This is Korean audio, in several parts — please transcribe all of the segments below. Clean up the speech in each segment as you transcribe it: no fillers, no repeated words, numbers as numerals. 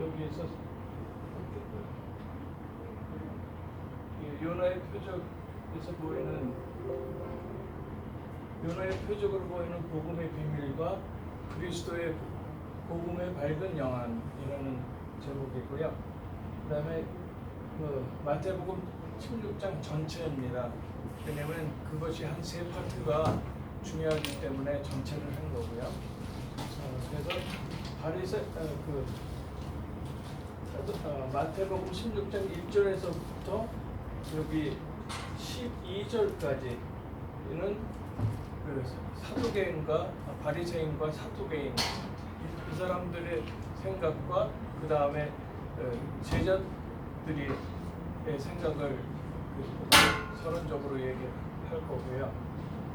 여기에서 요나의 표적에서 보이는 요나의 표적으로 보이는 복음의 비밀과 그리스도의 복음의 밝은 영안이라는 제목이고요. 그다음에 마태복음 16장 전체입니다. 왜냐하면 그것이 한 세 파트가 중요하기 때문에 전체를 한 거고요. 그래서 마태복음 16장 1절에서부터 여기 12절까지는 그 사두개인과 바리새인과 사두개인 이 사람들의 생각과 그 다음에 제자들의 생각을 서론적으로 얘기할 거고요.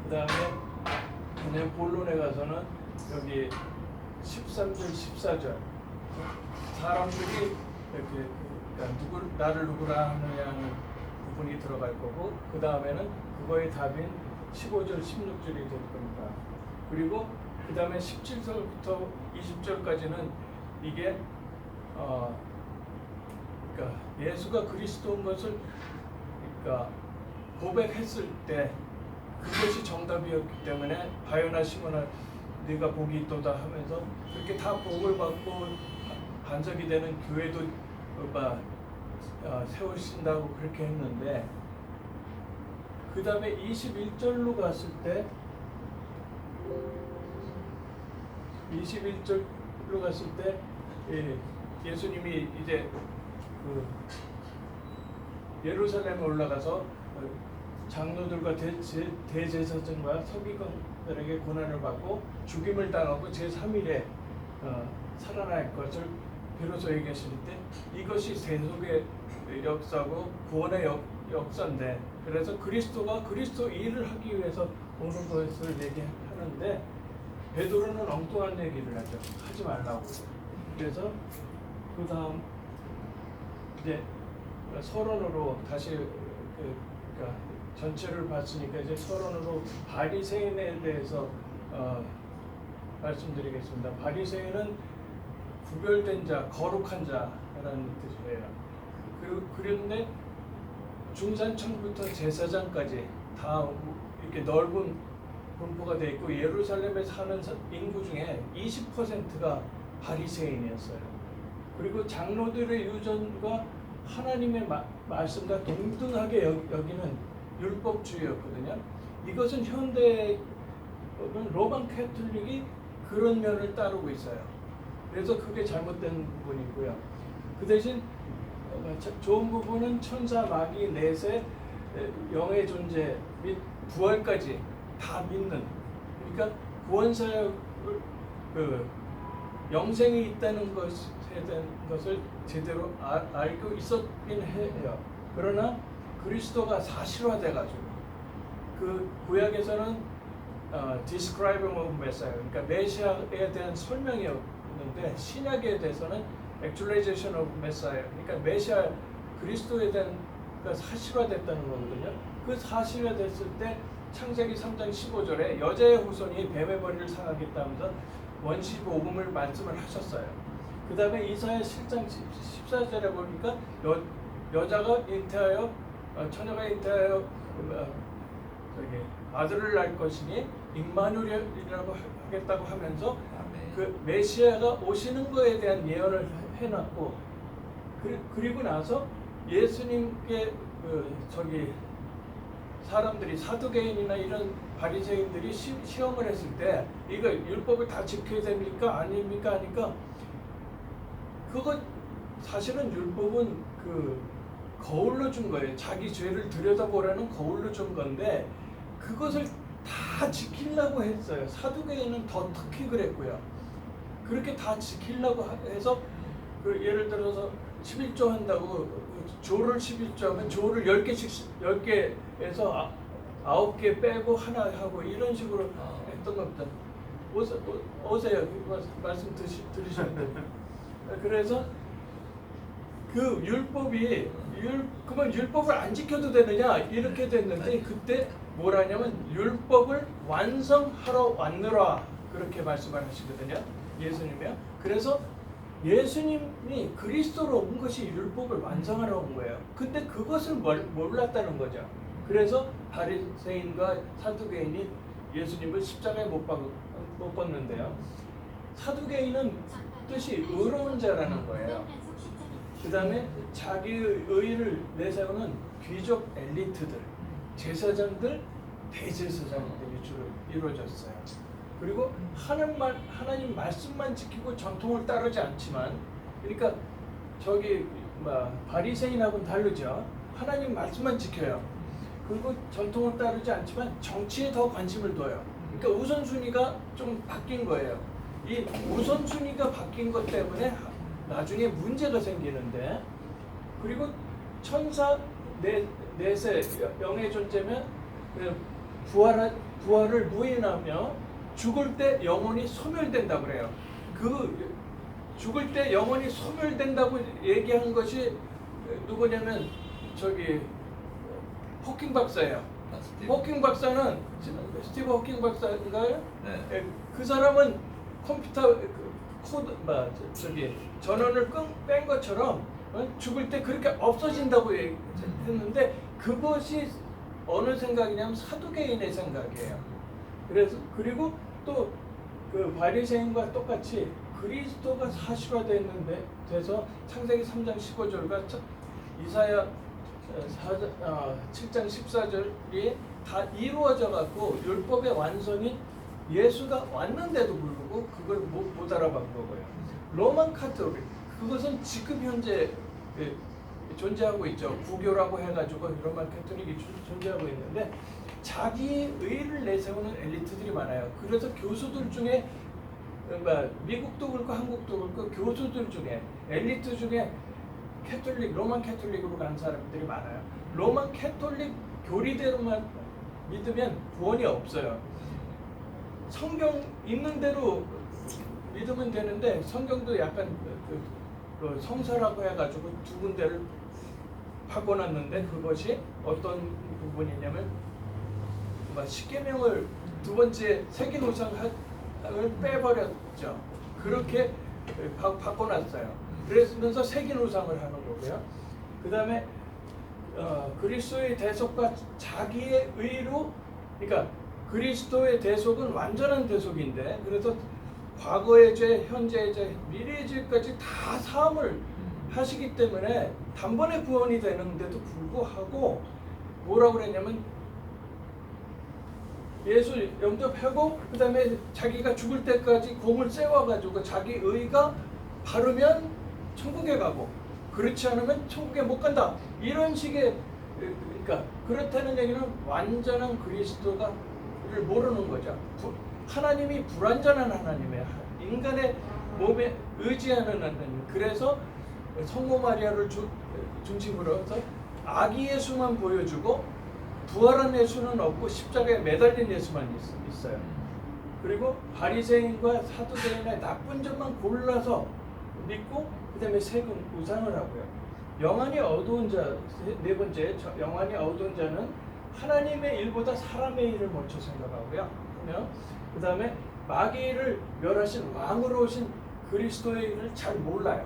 그 다음에 그냥 본론에 가서는 여기 13절, 14절 사람들이 이렇게 그러니까 나를 누구라 하느냐는 부분이 들어갈 거고 그 다음에는 그거의 답인 15절, 16절이 될 겁니다. 그리고 그 다음에 17절부터 20절까지는 이게 그러니까 예수가 그리스도인 것을 그러니까 고백했을 때 그것이 정답이었기 때문에 바요나 시몬아 네가 복이 있도다 하면서 그렇게 다 복을 받고 반석이 되는 교회도 세우신다고 그렇게 했는데 그 다음에 21절로 갔을 때 21절로 갔을 때 예수님이 이제 그 예루살렘에 올라가서 장로들과 대제사장과 서기관들에게 고난을 받고 죽임을 당하고 제3일에 살아날 것을 비로소 얘기하실 때 이것이 세속의 역사고 구원의 역사인데 그래서 그리스도가 그리스도 일을 하기 위해서 오는 것을 얘기하는데 베드로는 엉뚱한 얘기를 하지 말라고. 그래서 그 다음 이제 서론으로 다시 그러니까 전체를 봤으니까 이제 서론으로 바리새인에 대해서 말씀드리겠습니다. 바리새인은 구별된 자, 거룩한 자라는 뜻이에요. 그런데 중산층부터 제사장까지 다 이렇게 넓은 분포가 되어 있고 예루살렘에 사는 인구 중에 20%가 바리새인이었어요. 그리고 장로들의 유전과 하나님의 말씀과 동등하게 여기는 율법주의였거든요. 이것은 현대 로만 캐톨릭이 그런 면을 따르고 있어요. 그래서 그게 잘못된 부분이고요. 그 대신 좋은 부분은 천사, 마귀, 내세, 영의 존재 및 부활까지 다 믿는. 그러니까 구원사역을 영생이 있다는 것에 대한 것을 제대로 알고 있었긴 해요. 그러나 그리스도가 사실화돼가지고 그 구약에서는 describing of Messiah, 그러니까 메시아에 대한 설명이었는데 신약에 대해서는 actualization of Messiah, 그러니까 메시아 그리스도에 대한 사실화됐다는 거거든요. 그 사실화됐을 때 창세기 3장 15절에 여자의 후손이 뱀의 머리를 상하겠다 하면서 원시 복음을 말씀을 하셨어요. 그 다음에 이사야 7장 14절에 보니까 여자가 잉태하여 처녀가 잉태하여 아들을 낳을 것이니 임마누엘이라고 하겠다고 하면서 그 메시아가 오시는 거에 대한 예언을 해놨고 그리고 나서 예수님께 사람들이 사두개인이나 이런 바리새인들이 시험을 했을 때 이거 율법을 다 지켜야 됩니까 아닙니까 하니까 그거 사실은 율법은 그 거울로 준 거예요. 자기 죄를 들여다보라는 거울로 준 건데 그것을 다 지키려고 했어요. 사두개인은 더 특히 그랬고요. 그렇게 다 지키려고 해서 예를 들어서 11조 한다고 조를 11조 하면 조를 10개에서 9개 빼고 하나 하고 이런 식으로 했던 겁니다. 오세요. 말씀 들으셨는데 그래서 그 율법이 그러면 율법을 안 지켜도 되느냐 이렇게 됐는데 그때 뭐라냐면 율법을 완성하러 왔느라 그렇게 말씀을 하시거든요. 예수님이요. 그래서 예수님이 그리스도로 온 것이 율법을 완성하러 온 거예요. 근데 그것을 몰랐다는 거죠. 그래서 바리새인과 사두개인이 예수님을 십자가에 못 박는데요. 사두개인은 뜻이 의로운 자라는 거예요. 그 다음에 자기의 의를 내세우는 귀족 엘리트들, 제사장들, 대제사장들이 주로 이루어졌어요. 그리고 하나님 말씀만 지키고 전통을 따르지 않지만, 그러니까 저기 바리새인하고는 다르죠. 하나님 말씀만 지켜요. 그리고 전통을 따르지 않지만 정치에 더 관심을 둬요. 그러니까 우선순위가 좀 바뀐 거예요. 이 우선순위가 바뀐 것 때문에 나중에 문제가 생기는데, 그리고 천사 넷의 영의 존재면 부활을 부인하며 죽을 때 영혼이 소멸된다고 그래요. 그 죽을 때 영혼이 소멸된다고 얘기한 것이 누구냐면 저기 호킹 박사예요. 호킹 박사는 스티브 호킹 박사인가요? 네. 그 사람은 컴퓨터 코드 저기 전원을 뺀 것처럼 죽을 때 그렇게 없어진다고 했는데, 그것이 어느 생각이냐면 사두개인의 생각이에요. 그리고 또 그 바리새인과 똑같이 그리스도가 사실화됐는데 돼서 창세기 3장 15절과 이사야 7장 14절이 다 이루어져 갖고 율법의 완성인 예수가 왔는데도 불구하고 그걸 못 알아본 거고요. 로만 카톨릭, 그것은 지금 현재 존재하고 있죠. 구교라고 해가지고 로만 카톨릭이 존재하고 있는데, 자기 의를 내세우는 엘리트들이 많아요. 그래서 교수들 중에 미국도 그렇고 한국도 그렇고 교수들 중에 엘리트 중에 로만 캐톨릭으로 간 사람들이 많아요. 로만 캐톨릭 교리대로만 믿으면 구원이 없어요. 성경 있는 대로 믿으면 되는데, 성경도 약간 그 성서라고 해가지고 두 군데를 바꿔놨는데, 그것이 어떤 부분이냐면 십계명을 두 번째 새긴 우상을 빼버렸죠. 그렇게 바꿔놨어요. 그러면서 새긴 우상을 하는 거고요. 그 다음에 그리스도의 대속과 자기의 의로, 그러니까 그리스도의 대속은 완전한 대속인데, 그래서 과거의 죄, 현재의 죄, 미래의 죄까지 다 사함을 하시기 때문에 단번에 구원이 되는데도 불구하고 뭐라고 그랬냐면, 예수 영접하고 그 다음에 자기가 죽을 때까지 공을 세워가지고 자기 의가 바르면 천국에 가고, 그렇지 않으면 천국에 못 간다, 이런 식의, 그러니까 그렇다는 얘기는 완전한 그리스도를 모르는 거죠. 하나님이 불완전한 하나님이에요. 인간의 몸에 의지하는 하나님. 그래서 성모 마리아를 중심으로 해서 아기 예수만 보여주고 부활한 예수는 없고 십자가에 매달린 예수만 있어요. 그리고 바리새인과 사두개인의 나쁜 점만 골라서 믿고 그 다음에 새긴 우상을 하고요. 영안이 어두운 자, 네 번째, 영안이 어두운 자는 하나님의 일보다 사람의 일을 먼저 생각하고요. 그 다음에 마귀를 멸하신 왕으로 오신 그리스도의 일을 잘 몰라요.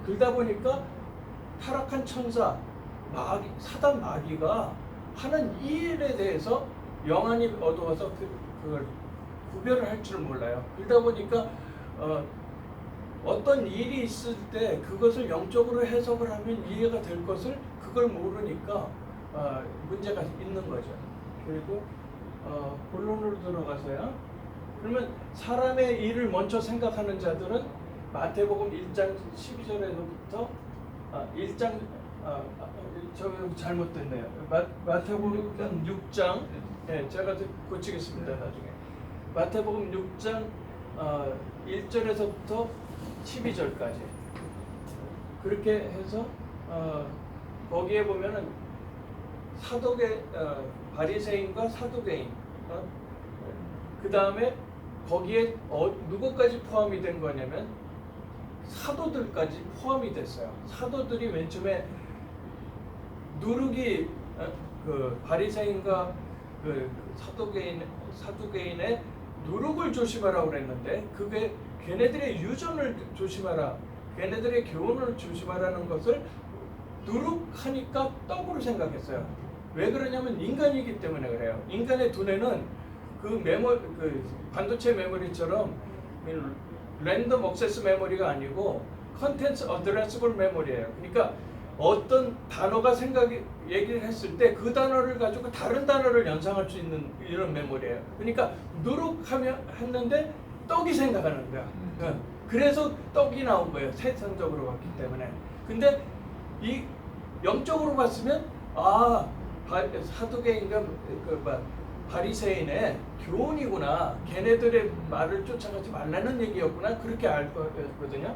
그러다 보니까 타락한 천사, 사단 마귀가 하는 이 일에 대해서 영안이 어두워서 그걸 구별을 할 줄 몰라요. 그러다 보니까 어떤 일이 있을 때 그것을 영적으로 해석을 하면 이해가 될 것을 그걸 모르니까 문제가 있는 거죠. 그리고 본론으로 들어가서요. 그러면 사람의 일을 먼저 생각하는 자들은 마태복음 1장 12절에서부터 1장 저 잘못됐네요. 마태복음 6장, 네, 제가 고치겠습니다 나중에. 마태복음 6장 1절에서부터 12절까지 그렇게 해서 거기에 보면은 바리새인과 사두개인, 그 다음에 거기에 누구까지 포함이 된 거냐면 사도들까지 포함이 됐어요. 사도들이 맨 처음에 누룩이 그 바리새인과 그 사두개인의 누룩을 조심하라고 그랬는데, 그게 걔네들의 유전을 조심하라 걔네들의 교훈을 조심하라는 것을 누룩하니까 떡으로 생각했어요. 왜 그러냐면 인간이기 때문에 그래요. 인간의 두뇌는 그 반도체 메모리처럼 랜덤 액세스 메모리가 아니고 컨텐츠 어드레스블 메모리예요. 그러니까 어떤 단어가 얘기를 했을 때 그 단어를 가지고 다른 단어를 연상할 수 있는 이런 메모리예요. 그러니까 누룩하면 했는데 떡이 생각하는 거야. 그래서 떡이 나온 거예요. 세상적으로 봤기 때문에. 근데 이 영적으로 봤으면 사두개인가 바리새인의 교훈이구나. 걔네들의 말을 쫓아가지 말라는 얘기였구나. 그렇게 알 거거든요.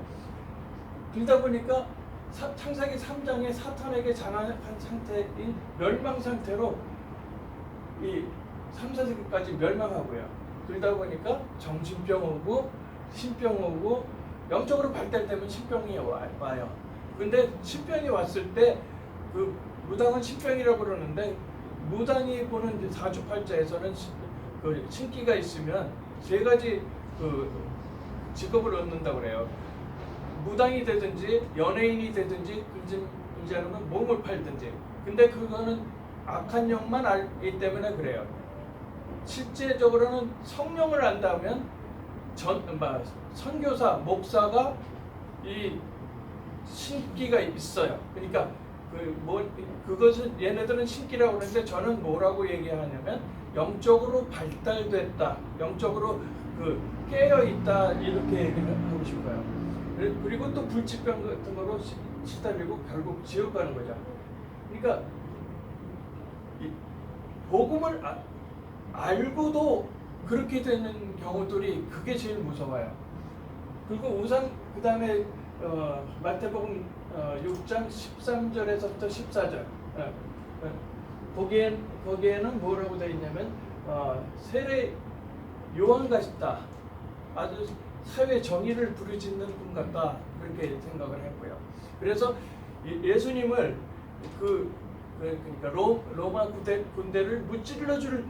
그러다 보니까 창세기 3장에 사탄에게 장악한 상태인 멸망 상태로 이 3, 4세기까지 멸망하고요. 그러다 보니까 정신병 오고 신병 오고 영적으로 발달되면 신병이 와요. 근데 신병이 왔을 때 그 무당은 신병이라고 그러는데 무당이 보는 사주팔자에서는 그 신기가 있으면 세 가지 그 직업을 얻는다고 그래요. 무당이 되든지 연예인이 되든지 그러지 않으면 몸을 팔든지. 근데 그거는 악한 영만 알기 때문에 그래요. 실제적으로는 성령을 안다면 선교사, 목사가 이 신기가 있어요. 그러니까 그것은 얘네들은 신기라고 그러는데 저는 뭐라고 얘기하냐면 영적으로 발달됐다, 영적으로 깨어 있다 이렇게 얘기를 하고 싶어요. 그리고 또 불치병 같은 거로 시달리고 결국 지옥 가는 거죠. 그러니까 이 복음을 알고도 그렇게 되는 경우들이 그게 제일 무서워요. 그리고 우선 그 다음에 마태복음 6장 13절에서부터 14절 거기에는 뭐라고 되어 있냐면 세례 요한 같다, 아주 사회 정의를 부르짖는 분 같다, 그렇게 생각을 했고요. 그래서 예수님을 그러니까 로마 군대를 무찔러줄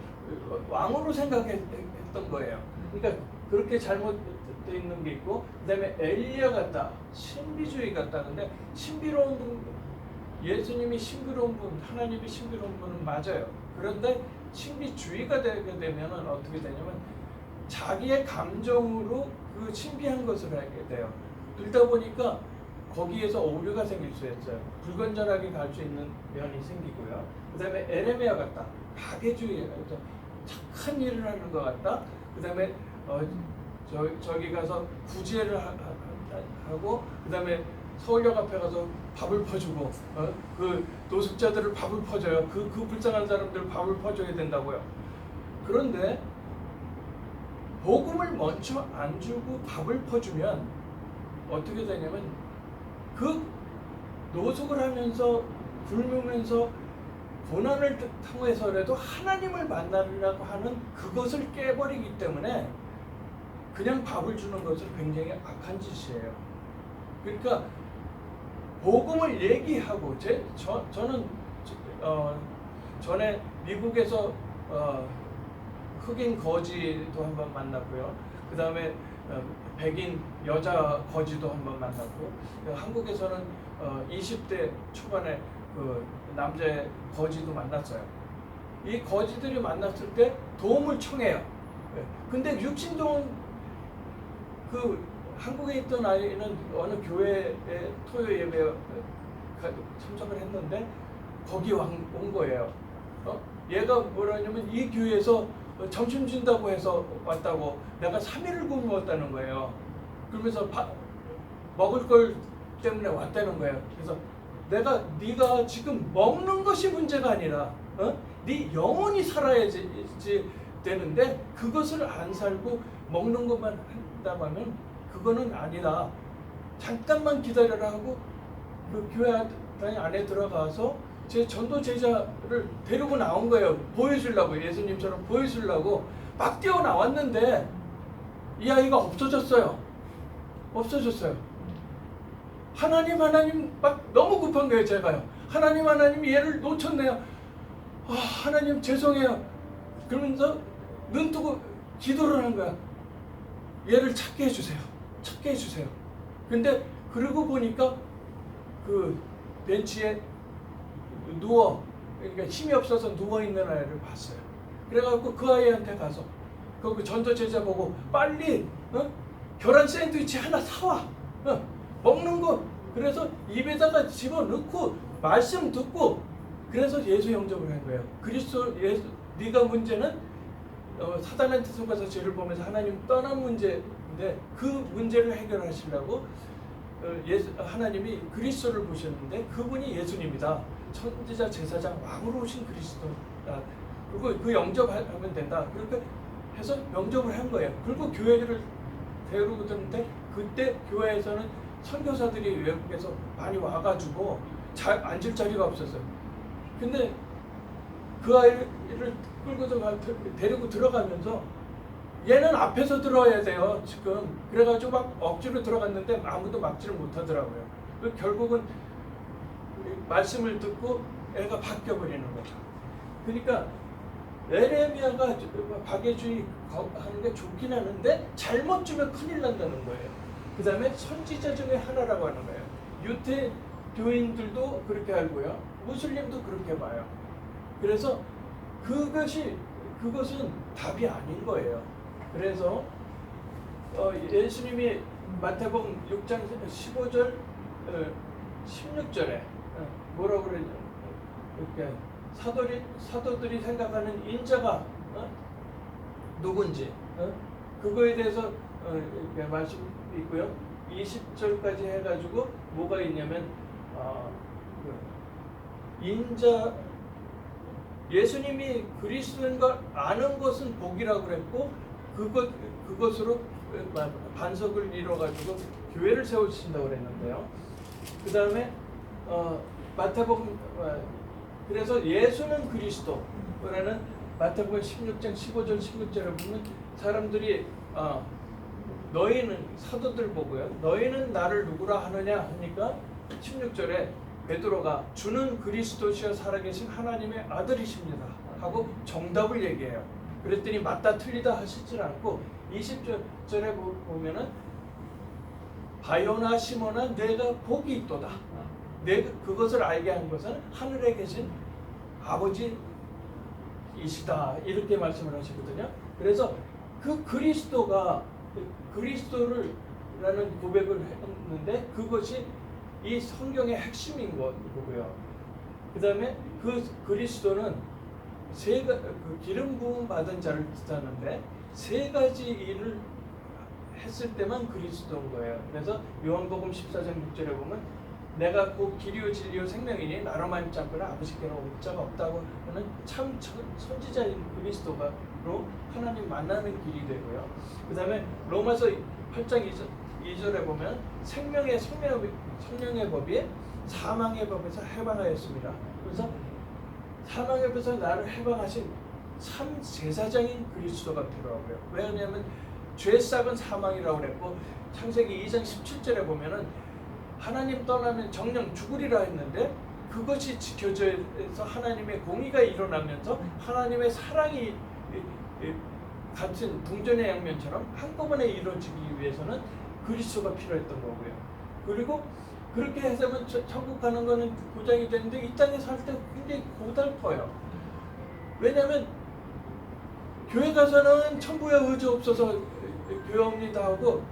왕으로 생각했던 거예요. 그러니까 그렇게 잘못되어 있는 게 있고, 그다음에 엘리야 같다, 신비주의 같다. 근데 신비로운 분, 예수님이 신비로운 분, 하나님이 신비로운 분은 맞아요. 그런데 신비주의가 되게 되면은 어떻게 되냐면 자기의 감정으로 그 신비한 것을 하게 돼요. 그러다 보니까 거기에서 오류가 생길 수 있어요. 불건전하게 갈 수 있는 면이 생기고요. 그 다음에 에레미야 같다, 가계주의, 착한 일을 하는 것 같다. 그 다음에 저기 가서 구제를 하고, 그 다음에 서울역 앞에 가서 밥을 퍼주고, 그 노숙자들을 밥을 퍼줘요. 그 불쌍한 사람들 밥을 퍼줘야 된다고요. 그런데 복음을 먼저 안 주고 밥을 퍼주면 어떻게 되냐면 그 노숙을 하면서 굶으면서 고난을 통해서라도 하나님을 만나려고 하는 그것을 깨버리기 때문에 그냥 밥을 주는 것은 굉장히 악한 짓이에요. 그러니까 복음을 얘기하고 저는 전에 미국에서 흑인 거지도 한번 만났고요. 그 다음에 백인 여자 거지도 한번 만났고, 한국에서는 20대 초반에 그 남자 거지도 만났어요. 이 거지들이 만났을 때 도움을 청해요. 근데 육신도움, 한국에 있던 아이는 어느 교회에 토요 예배에 참석을 했는데 거기 온 거예요. 얘가 뭐라냐면 이 교회에서 점심 준다고 해서 왔다고, 내가 3일을 굶었다는 거예요. 그러면서 먹을 걸 때문에 왔다는 거예요. 그래서 네가 지금 먹는 것이 문제가 아니라 네 영혼이 살아야지 되는데 그것을 안 살고 먹는 것만 한다고 하면 그거는 아니다. 잠깐만 기다려라 하고 그 교회 안에 들어가서 제 전도 제자를 데리고 나온 거예요. 보여주려고, 예수님처럼 보여주려고 막 뛰어나왔는데 이 아이가 없어졌어요. 하나님 막 너무 급한 거예요. 제가요. 하나님 얘를 놓쳤네요. 하나님 죄송해요. 그러면서 눈 뜨고 기도를 하는 거야. 얘를 찾게 해주세요. 근데 그러고 보니까 그 벤치에 그러니까 힘이 없어서 누워있는 아이를 봤어요. 그래갖고 그 아이한테 가서 그 전도 제자 보고 빨리 계란 샌드위치 하나 사와. 먹는 거. 그래서 입에다가 집어넣고 말씀 듣고 그래서 예수 영접을 한 거예요. 그리스도 예수, 네가 문제는 사단한테 속아서 죄를 보면서 하나님 떠난 문제인데 그 문제를 해결하시려고 하나님이 그리스도를 보셨는데 그분이 예수님이다. 천지자 제사장 왕으로 오신 그리스도다. 그리고 그 영접하면 된다. 그렇게 해서 영접을 한 거예요. 그리고 교회를 데리고 드는데 그때 교회에서는 선교사들이 외국에서 많이 와가지고 앉을 자리가 없었어요. 근데 그 아이를 끌고 데리고 들어가면서 얘는 앞에서 들어야 돼요 지금. 그래가지고 막 억지로 들어갔는데 아무도 막지를 못하더라고요. 결국은 말씀을 듣고 애가 바뀌어버리는 거죠. 그러니까 에레미야가 박해주의 하는 게 좋긴 하는데 잘못 주면 큰일 난다는 거예요. 그 다음에 선지자 중에 하나라고 하는 거예요. 유태교인들도 그렇게 알고요. 무슬림도 그렇게 봐요. 그래서 그것은 답이 아닌 거예요. 그래서 예수님이 마태복음 6장 15절 16절에 뭐라고 그러죠? 이렇게 사도들이 생각하는 인자가 누군지 그거에 대해서 이렇게 말씀이 있고요. 20절까지 해가지고 뭐가 있냐면 인자 예수님이 그리스도인 걸 아는 것은 복이라고 그랬고 그것으로 반석을 이뤄가지고 교회를 세우신다고 그랬는데요. 그 다음에 마태복음 그래서 예수는 그리스도라는 마태복음 16장 15절 16절에 보면 사람들이 너희는 사도들 보고요. 너희는 나를 누구라 하느냐 하니까 16절에 베드로가 주는 그리스도시여 살아계신 하나님의 아들이십니다 하고 정답을 얘기해요. 그랬더니 맞다 틀리다 하시질 않고 20절에 보면은 바요나 시몬아 내가 복이 있도다. 내가 그것을 알게 한 것은 하늘에 계신 아버지이시다. 이렇게 말씀을 하시거든요. 그래서 그 그리스도라는 고백을 했는데 그것이 이 성경의 핵심인 거고요. 그 다음에 그 그리스도는 그 기름 부음 받은 자를 뜻하는데 세 가지 일을 했을 때만 그리스도인 거예요. 그래서 요한복음 14장 6절에 보면 내가 곧 길이요 진리요 생명이니 나로 말미암지 않고는 아버지께로 올 자가 없다고 하는 참 선지자인 그리스도로 하나님 만나는 길이 되고요. 그 다음에 로마서 8장 2절에 보면 생명의 법이 사망의 법에서 해방하였습니다. 그래서 사망의 법에서 나를 해방하신 참 제사장인 그리스도가 필요하고요. 왜냐하면 죄싹은 사망이라고 그랬고 창세기 2장 17절에 보면은 하나님 떠나면 정령 죽으리라 했는데 그것이 지켜져서 하나님의 공의가 일어나면서 하나님의 사랑이 같은 동전의 양면처럼 한꺼번에 이루어지기 위해서는 그리스도가 필요했던 거고요. 그리고 그렇게 해서는 천국 가는 거는 보장이 되는데 이 땅에 살 때 굉장히 고달퍼요. 왜냐하면 교회 가서는 천부에 의지 없어서 교회옵니다 하고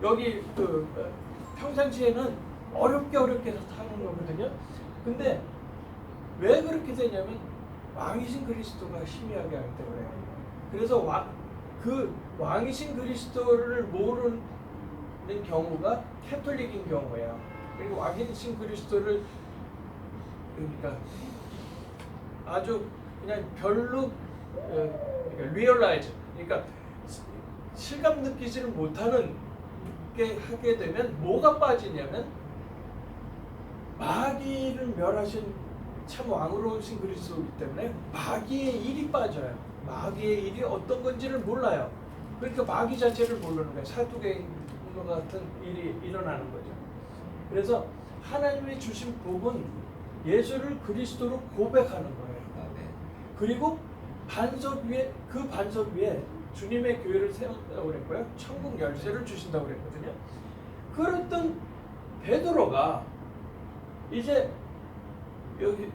여기 평상시에는 어렵게 사는 거거든요. 근데 왜 그렇게 되냐면 왕이신 그리스도가 희미하게 하기 때문에. 그래서 그 왕이신 그리스도를 모르는 경우가 캐톨릭인 경우예요. 그리고 왕이신 그리스도를 그러니까 아주 그냥 별로 리얼라이즈 그러니까 실감 느끼지를 못하는 게 하게 되면 뭐가 빠지냐면 마귀를 멸하신 참 왕으로 오신 그리스도이기 때문에 마귀의 일이 빠져요. 마귀의 일이 어떤 건지를 몰라요. 그러니까 마귀 자체를 모르는 거예요. 사두개인과 같은 일이 일어나는 거죠. 그래서 하나님이 주신 복은 예수를 그리스도로 고백하는 거예요. 그리고 그 반석 위에 주님의 교회를 세운다고 그랬고요. 천국 열쇠를 주신다고 그랬거든요. 그랬던 베드로가 이제 여기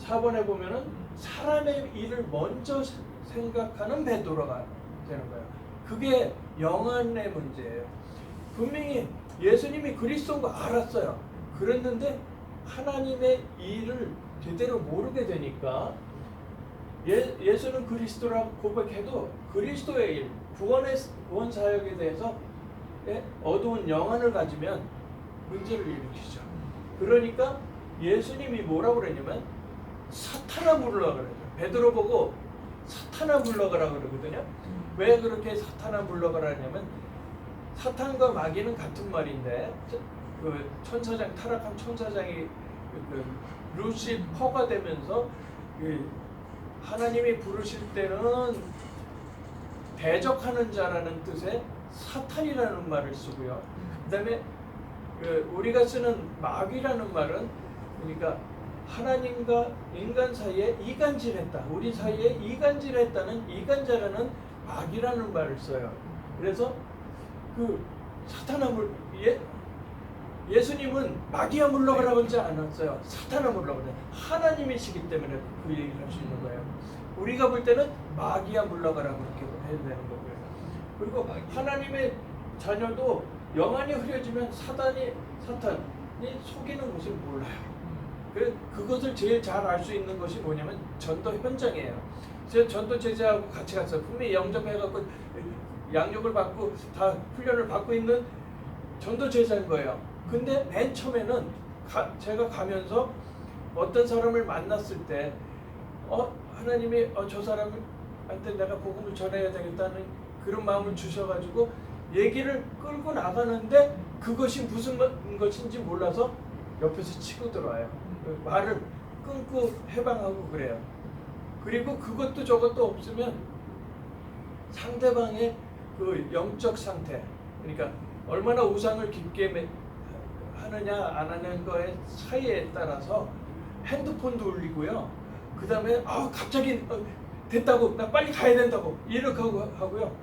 4번에 보면은 사람의 일을 먼저 생각하는 베드로가 되는 거예요. 그게 영안의 문제예요. 분명히 예수님이 그리스도인 거 알았어요. 그랬는데 하나님의 일을 제대로 모르게 되니까 예수는 그리스도라고 고백해도 그리스도의 일, 구원 사역에 대해서 어두운 영안을 가지면 문제를 일으키죠. 그러니까 예수님이 뭐라고 그랬냐면 사탄아 불러라 그래요. 베드로 보고 사탄아 불러가라 그러거든요. 왜 그렇게 사탄아 불러가라 하냐면 사탄과 마귀는 같은 말인데 그 천사장 타락한 천사장이 그 루시퍼가 되면서 하나님이 부르실 때는 대적하는 자라는 뜻의 사탄이라는 말을 쓰고요. 그다음에 우리가 쓰는 마귀라는 말은 그러니까 하나님과 인간 사이에 이간질했다. 우리 사이에 이간질했다는 이간자라는 마귀라는 말을 써요. 그래서 그 사탄아 예수님은 마귀야 물러가라고 하지 않았어요. 사탄아 물러가라. 하나님이시기 때문에 그 얘기를 할 수 있는 거예요. 우리가 볼 때는 마귀야 물러가라 그렇게 해야 되는 거고요. 그리고 하나님의 자녀도 영안이 흐려지면 사탄이 속이는 것을 몰라요. 그것을 제일 잘 알 수 있는 것이 뭐냐면 전도 현장이에요. 제가 전도 제자하고 같이 갔어요. 분명히 영접해갖고 양육을 받고 다 훈련을 받고 있는 전도 제자인 거예요. 근데 맨 처음에는 제가 가면서 어떤 사람을 만났을 때 하나님이 저 사람한테 내가 복음을 전해야 되겠다는 그런 마음을 주셔가지고 얘기를 끌고 나가는데 그것이 무슨 것인지 몰라서 옆에서 치고 들어와요. 말을 끊고 해방하고 그래요. 그리고 그것도 저것도 없으면 상대방의 그 영적 상태, 그러니까 얼마나 우상을 깊게 하느냐 안 하는 거에 차이에 따라서 핸드폰도 울리고요. 그 다음에 갑자기 됐다고 나 빨리 가야 된다고 이렇게 하고요.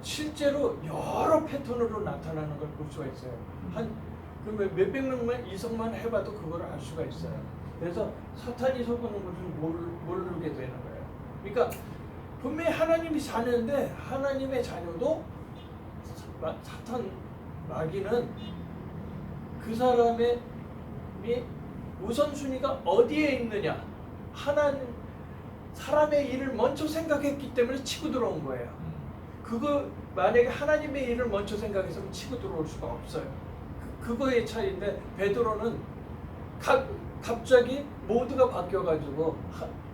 실제로 여러 패턴으로 나타나는 걸 볼 수가 있어요. 그러면 몇백 명만 이성만 해봐도 그걸 알 수가 있어요. 그래서 사탄이 속는 것을 모르게 되는 거예요. 그러니까 분명히 하나님이 자녀인데 하나님의 자녀도 사탄 마귀는 그 사람의 우선순위가 어디에 있느냐, 사람의 일을 먼저 생각했기 때문에 치고 들어온 거예요. 그거 만약에 하나님의 일을 먼저 생각해서 치고 들어올 수가 없어요. 그거의 차이인데 베드로는 갑자기 모두가 바뀌어가지고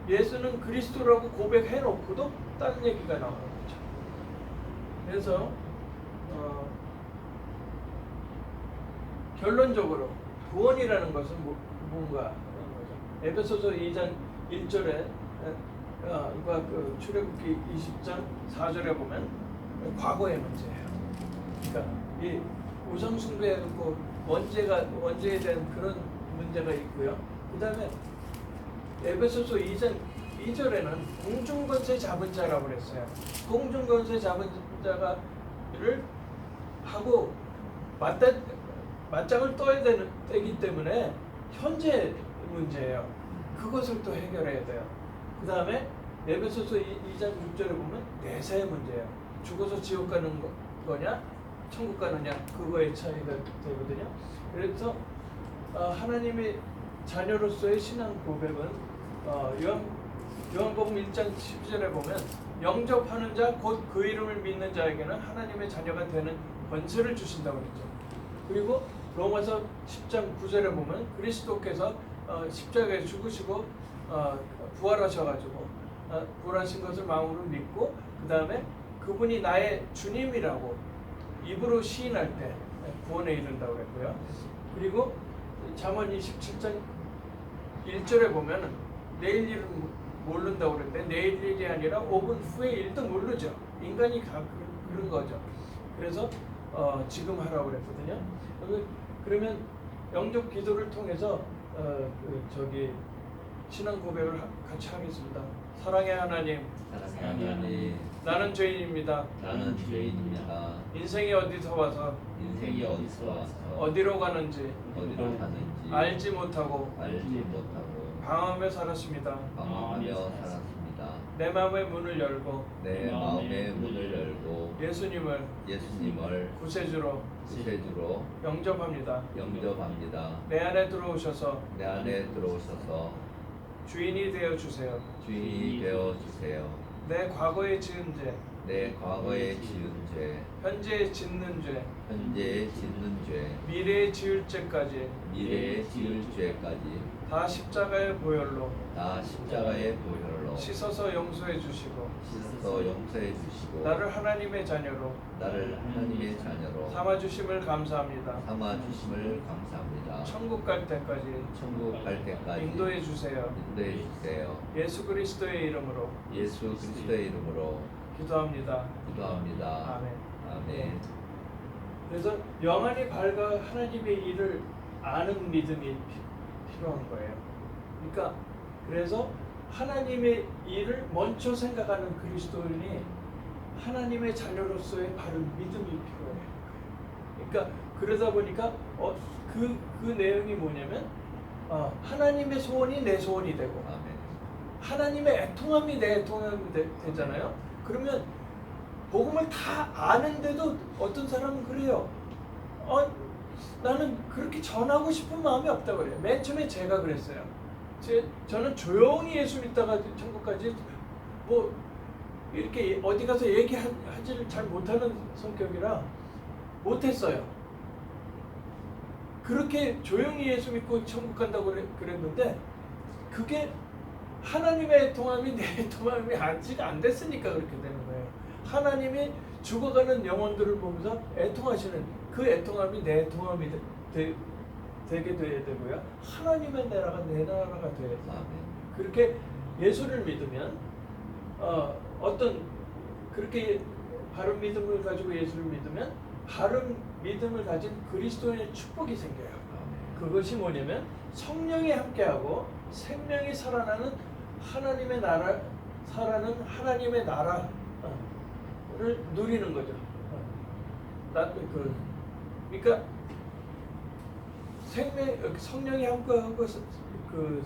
예수는 그리스도라고 고백해놓고도 다른 얘기가 나오는 거죠. 그래서 결론적으로 구원이라는 것은 뭔가 하는 거죠. 에베소서 2장 1절에 그 출애굽기 20장 4절에 보면 과거의 문제예요. 그러니까 이 우상 숭배에 놓고 원죄에 대한 그런 문제가 있고요. 그 다음에 에베소서 2장 2절에는 공중권세 잡은 자라고 그랬어요. 공중권세 잡은 자가를 하고 맞짱을 떠야 되기 때문에 현재 문제예요. 그것을 또 해결해야 돼요. 그 다음에 에베소서 2장 6절에 보면 내세의 문제예요. 죽어서 지옥 가는 거냐 천국 가느냐 그거의 차이가 되거든요. 그래서 하나님의 자녀로서의 신앙 고백은 요한복음 1장 12절에 보면 영접하는 자 곧 그 이름을 믿는 자에게는 하나님의 자녀가 되는 권세를 주신다고 그랬죠. 그리고 로마서 10장 9절에 보면 그리스도께서 십자가에 죽으시고 부활하셔가지고 부활하신 것을 마음으로 믿고 그 다음에 그분이 나의 주님이라고 입으로 시인할 때 구원에 이른다고 그랬고요. 그리고 잠언 27장 1절에 보면 내일 일은 모른다고 그랬는데 내일 일이 아니라 5분 후의 일도 모르죠. 인간이 그런 거죠. 그래서 지금 하라고 그랬거든요. 그러면 영접 기도를 통해서 신앙 고백을 같이 하겠습니다. 사랑의 하나님, 사랑의 하나님, 나는 죄인입니다. 나는 죄인입니다. 인생이 어디서 와서 인생이 어디서 와서 어디로 가는지 어디로 가는지 알지 못하고 알지 못하고 방황하며 살았습니다. 방황하며 살았습니다. 내 마음의 문을 열고 내 마음의 문을 열고 예수님을 구세주로 구세주로 영접합니다. 영접합니다. 내 안에 들어오셔서 내 안에 들어오셔서 주인이 되어 주세요. 주인이 되어 주세요. 내 과거에 지은 죄, 내 과거에 지은 죄, 현재에 짓는 죄, 현재에 짓는 죄, 미래에 지을 죄까지 미래에 지을 죄까지 다 십자가의 보혈로 다 십자가의 보혈로 씻어서 용서해 주시고 씻어서 용서해 주시고 나를 하나님의 자녀로 나를 하나님의 자녀로 삼아 주심을 감사합니다. 삼아 주심을 감사합니다. 천국 갈 때까지 천국 갈 때까지 인도해 주세요. 인도해 주세요. 예수 그리스도의 이름으로 예수 그리스도의 이름으로 기도합니다. 기도합니다. 아멘. 아멘. 그래서 영안이 밝아 하나님의 일을 아는 믿음이 필요한 거예요. 그러니까 그래서 하나님의 일을 먼저 생각하는 그리스도인이 하나님의 자녀로서의 바른 믿음이 필요해요. 그러니까 그러다 보니까 그 내용이 뭐냐면 하나님의 소원이 내 소원이 되고 아멘. 하나님의 애통함이 내 애통함이 되잖아요. 그러면 복음을 다 아는데도 어떤 사람은 그래요. 나는 그렇게 전하고 싶은 마음이 없다고 그래요. 맨 처음에 제가 그랬어요. 저는 조용히 예수 믿다가 천국까지 뭐 이렇게 어디 가서 얘기하지를 잘 못하는 성격이라 못했어요. 그렇게 조용히 예수 믿고 천국 간다고 그랬는데 그게 하나님의 애통함이 내 애통함이 아직 안 됐으니까 그렇게 되는 거예요. 하나님이 죽어가는 영혼들을 보면서 애통하시는 그 애통함이 내 애통함이 되게 돼야 되고요. 하나님의 나라가 내 나라가 돼야 돼요. 아멘. 그렇게 예수를 믿으면 어떤 그렇게 바른 믿음을 가지고 예수를 믿으면 바른 믿음을 가진 그리스도인의 축복이 생겨요. 그것이 뭐냐면 성령이 함께하고 생명이 살아나는 하나님의 나라 살아는 하나님의 나라를 누리는 거죠. 그러니까 성령이 함께하고 그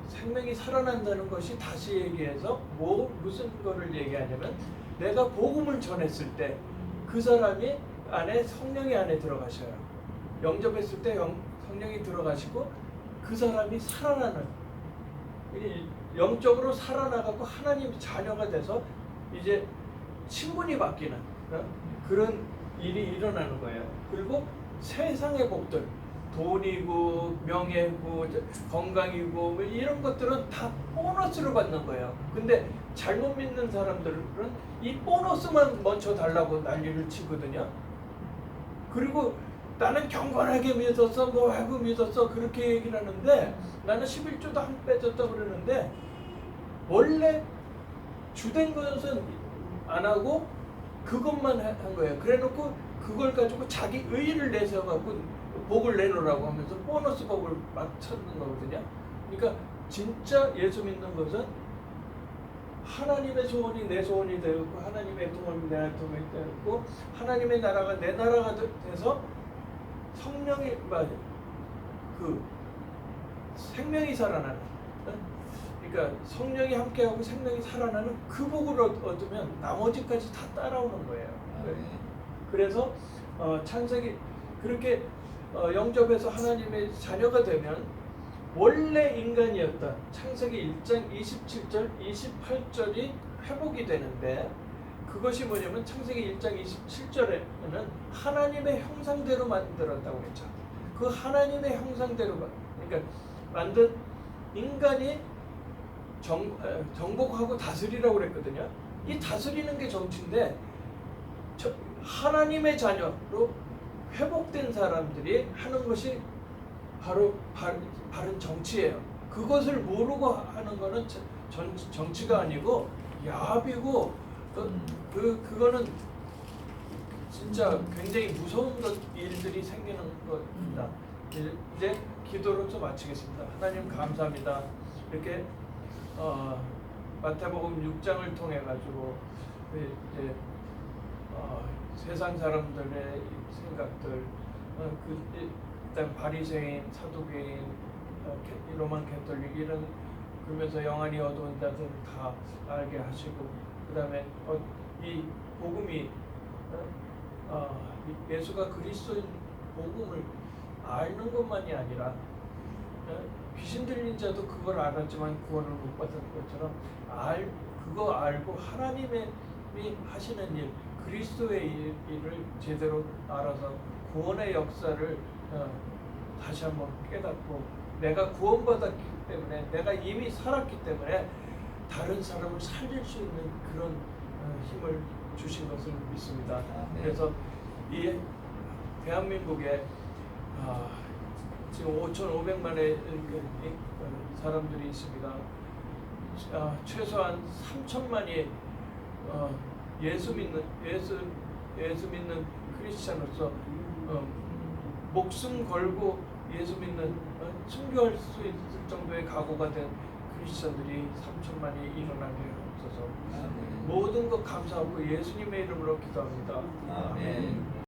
생명이 살아난다는 것이 다시 얘기해서 무슨 거를 얘기하냐면 내가 복음을 전했을 때 그 사람이 안에 성령이 안에 들어가셔요. 영접했을 때 성령이 들어가시고 그 사람이 살아나는 영적으로 살아나가고 하나님 자녀가 돼서 이제 신분이 바뀌는 그런 일이 일어나는 거예요. 그리고 세상의 복들 돈이고 명예고 건강이고 뭐 이런 것들은 다 보너스로 받는 거예요. 근데 잘못 믿는 사람들은 이 보너스만 먼저 달라고 난리를 치거든요. 그리고 나는 경건하게 믿었어 뭐 하고 믿었어 그렇게 얘기를 하는데 나는 11조도 안 빼줬다고 그러는데 원래 주된 것은 안 하고 그것만 한 거예요. 그래놓고 그걸 가지고 자기 의의를 내세워갖고 복을 내놓으라고 하면서 보너스 복을 막 찾는 거거든요. 그러니까 진짜 예수 믿는 것은 하나님의 소원이 내 소원이 되었고 하나님의 애통함이 내 애통함이 되었고 하나님의 나라가 내 나라가 돼서 성령이 그 생명이 살아나는 그러니까 성령이 함께하고 생명이 살아나는 그 복을 얻으면 나머지까지 다 따라오는 거예요. 그래서 창세기 그렇게 영접해서 하나님의 자녀가 되면 원래 인간이었던 창세기 1장 27절 28절이 회복이 되는데 그것이 뭐냐면 창세기 1장 27절에는 하나님의 형상대로 만들었다고 했죠. 그 하나님의 형상대로 그러니까 만든 인간이 정복하고 다스리라고 그랬거든요. 이 다스리는 게 정치인데 하나님의 자녀로 회복된 사람들이 하는 것이 바로 바른 정치예요. 그것을 모르고 하는 거는 정치가 아니고 야합이고 그거는 진짜 굉장히 무서운 일들이 생기는 겁니다. 이제 기도로 좀 마치겠습니다. 하나님 감사합니다. 이렇게 마태복음 6장을 통해 가지고 이제 세상 사람들의 생각들, 일단 바리새인, 사두개인, 로만 캐톨릭 이런 그러면서 영안이 어두운 자들 다 알게 하시고, 그다음에 이 복음이 예수가 그리스도인 복음을 아는 것만이 아니라 귀신 들린 자도 그걸 알았지만 구원을 못 받은 것처럼 그거 알고 하나님이 하시는 일, 그리스도의 일을 제대로 알아서 구원의 역사를 다시 한번 깨닫고, 내가 구원받았기 때문에, 내가 이미 살았기 때문에 다른 사람을 살릴 수 있는 그런 힘을 주신 것을 믿습니다. 네. 그래서 이 대한민국에 지금 5,500만의 사람들이 있습니다. 최소한 3천만이 예수 믿는 크리스찬으로서 목숨 걸고 예수 믿는 순교할 수 있을 정도의 각오가 된 크리스찬들이 3천만이 일어나게 하옵소서. 아멘. 모든 것 감사하고 예수님의 이름으로 기도합니다. 아멘.